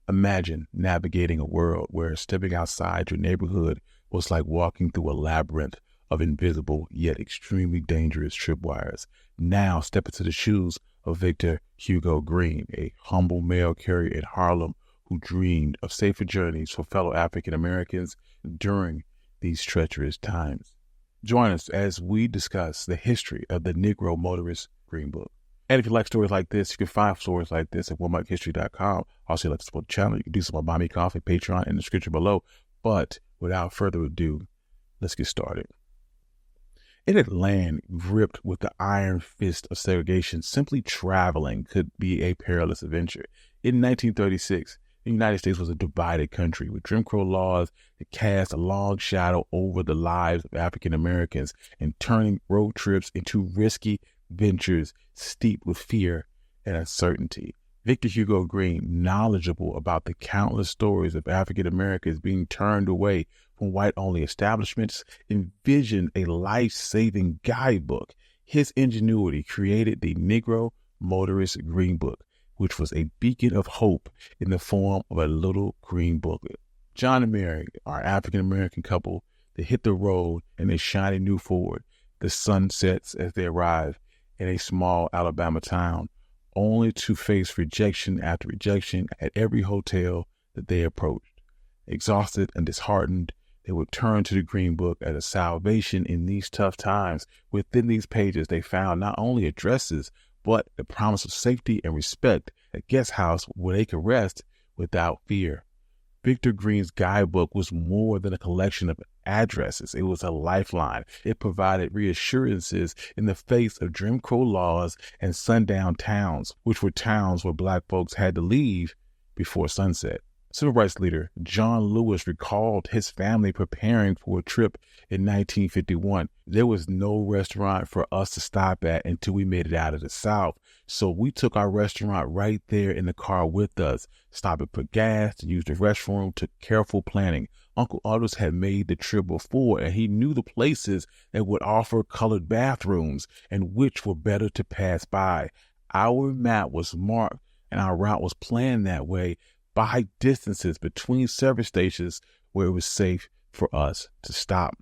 Imagine navigating a world where stepping outside your neighborhood was like walking through a labyrinth of invisible yet extremely dangerous tripwires. Now step into the shoes of Victor Hugo Green, a humble mail carrier in Harlem who dreamed of safer journeys for fellow African Americans during these treacherous times. Join us as we discuss the history of the Negro Motorist Green Book. And if you like stories like this, you can find stories like this at onemarkhistory.com. Also, if you like to support the channel, you can do so by Buy Me Coffee, Patreon, in the description below. But without further ado, let's get started. In a land gripped with the iron fist of segregation, simply traveling could be a perilous adventure. In 1936, the United States was a divided country with Jim Crow laws that cast a long shadow over the lives of African Americans and turning road trips into risky ventures steeped with fear and uncertainty. Victor Hugo Green, knowledgeable about the countless stories of African Americans being turned away from white-only establishments, envisioned a life-saving guidebook. His ingenuity created the Negro Motorist Green Book, which was a beacon of hope in the form of a little green booklet. John and Mary are an African-American couple that hit the road in a shiny new Ford. The sun sets as they arrive in a small Alabama town, only to face rejection after rejection at every hotel that they approached. Exhausted and disheartened, they would turn to the Green Book as a salvation in these tough times. Within these pages, they found not only addresses, but the promise of safety and respect, a guest house where they could rest without fear. Victor Green's guidebook was more than a collection of addresses. It was a lifeline. It provided reassurances in the face of Jim Crow laws and sundown towns, which were towns where Black folks had to leave before sunset. Civil rights leader John Lewis recalled his family preparing for a trip in 1951. There was no restaurant for us to stop at until we made it out of the South. So we took our restaurant right there in the car with us, stopping for gas, to use the restroom, took careful planning. Uncle Aldous had made the trip before, and he knew the places that would offer colored bathrooms and which were better to pass by. Our map was marked and our route was planned that way by distances between service stations where it was safe for us to stop.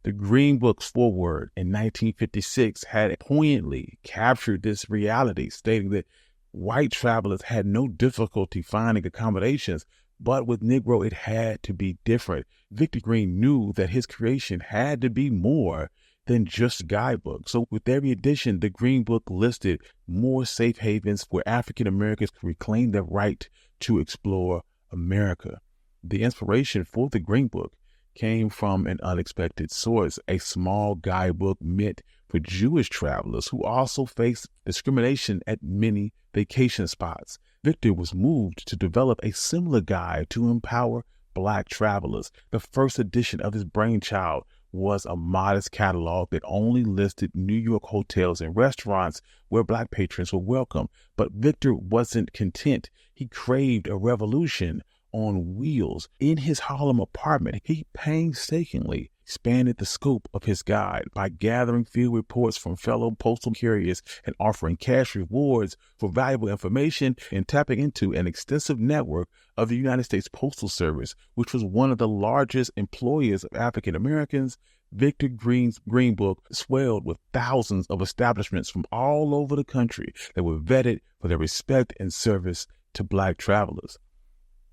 The Green Book's foreword in 1956 had poignantly captured this reality, stating that white travelers had no difficulty finding accommodations, but with Negro, it had to be different. Victor Green knew that his creation had to be more than just a guidebook. So with every edition, the Green Book listed more safe havens where African Americans could reclaim their right to explore America. The inspiration for the Green Book came from an unexpected source, a small guidebook meant for Jewish travelers who also faced discrimination at many vacation spots. Victor was moved to develop a similar guide to empower Black travelers. The first edition of his brainchild was a modest catalog that only listed New York hotels and restaurants where Black patrons were welcome. But Victor wasn't content. He craved a revolution on wheels. In his Harlem apartment, he painstakingly expanded the scope of his guide by gathering field reports from fellow postal carriers and offering cash rewards for valuable information and tapping into an extensive network of the United States Postal Service, which was one of the largest employers of African Americans. Victor Green's Green Book swelled with thousands of establishments from all over the country that were vetted for their respect and service to Black travelers.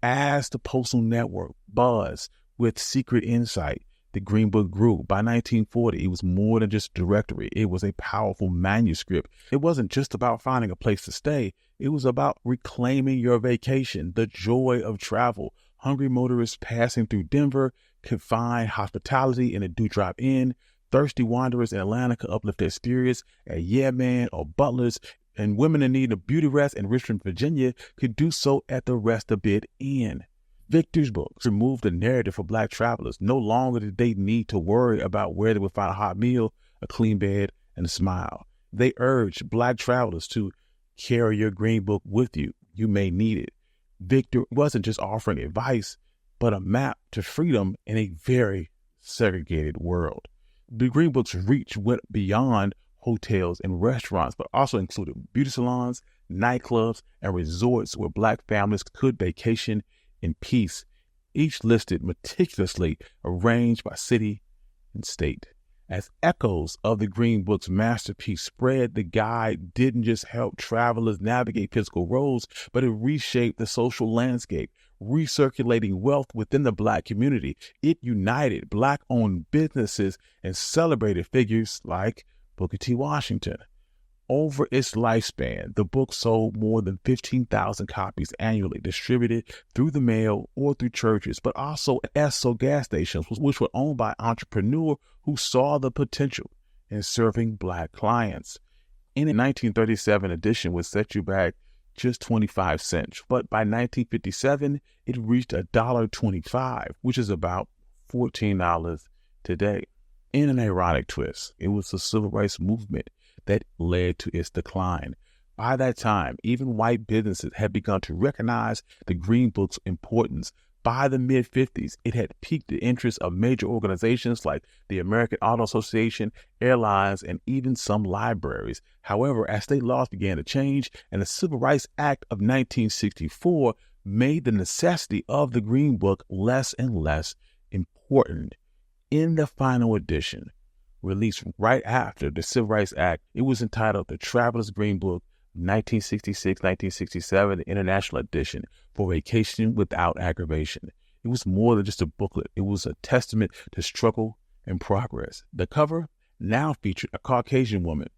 As the postal network buzzed with secret insight, the Green Book grew. By 1940, it was more than just a directory. It was a powerful manuscript. It wasn't just about finding a place to stay. It was about reclaiming your vacation, the joy of travel. Hungry motorists passing through Denver could find hospitality in a Dewdrop Inn. Thirsty wanderers in Atlanta could uplift their spirits at Yeah Man or Butler's. And women in need of beauty rest in Richmond, Virginia could do so at the Rest a Bit Inn. Victor's books removed the narrative for Black travelers. No longer did they need to worry about where they would find a hot meal, a clean bed, and a smile. They urged Black travelers to carry your Green Book with you. You may need it. Victor wasn't just offering advice, but a map to freedom in a very segregated world. The Green Book's reach went beyond hotels, and restaurants, but also included beauty salons, nightclubs, and resorts where Black families could vacation in peace, each listed meticulously arranged by city and state. As echoes of the Green Book's masterpiece spread, the guide didn't just help travelers navigate physical roads, but it reshaped the social landscape, recirculating wealth within the Black community. It united Black-owned businesses and celebrated figures like Booker T. Washington. Over its lifespan, the book sold more than 15,000 copies annually, distributed through the mail or through churches, but also at Esso gas stations, which were owned by entrepreneurs who saw the potential in serving Black clients. In a 1937 edition would set you back just 25 cents, but by 1957, it reached $1.25, which is about $14 today. In an ironic twist, it was the civil rights movement that led to its decline. By that time, even white businesses had begun to recognize the Green Book's importance. By the mid-50s, it had piqued the interest of major organizations like the American Auto Association, airlines, and even some libraries. However, as state laws began to change and the Civil Rights Act of 1964 made the necessity of the Green Book less and less important. In the final edition, released right after the Civil Rights Act, it was entitled The Traveler's Green Book, 1966-1967, the International Edition, for vacation without aggravation. It was more than just a booklet. It was a testament to struggle and progress. The cover now featured a Caucasian woman,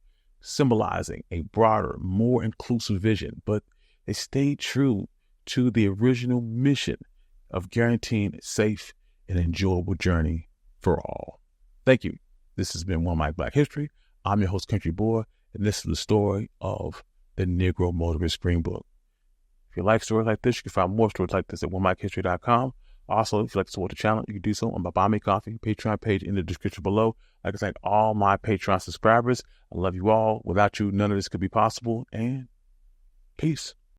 symbolizing a broader, more inclusive vision, but they stayed true to the original mission of guaranteeing a safe and enjoyable journey for all. Thank you. This has been One Mic Black History. I'm your host, Country Boy, and this is the story of the Negro Motorist Green Book. If you like stories like this, you can find more stories like this at OneMicHistory.com. Also, if you'd like to support the channel, you can do so on my Buy Me Coffee Patreon page in the description below. Like I said, all my Patreon subscribers, I love you all. Without you, none of this could be possible, and peace.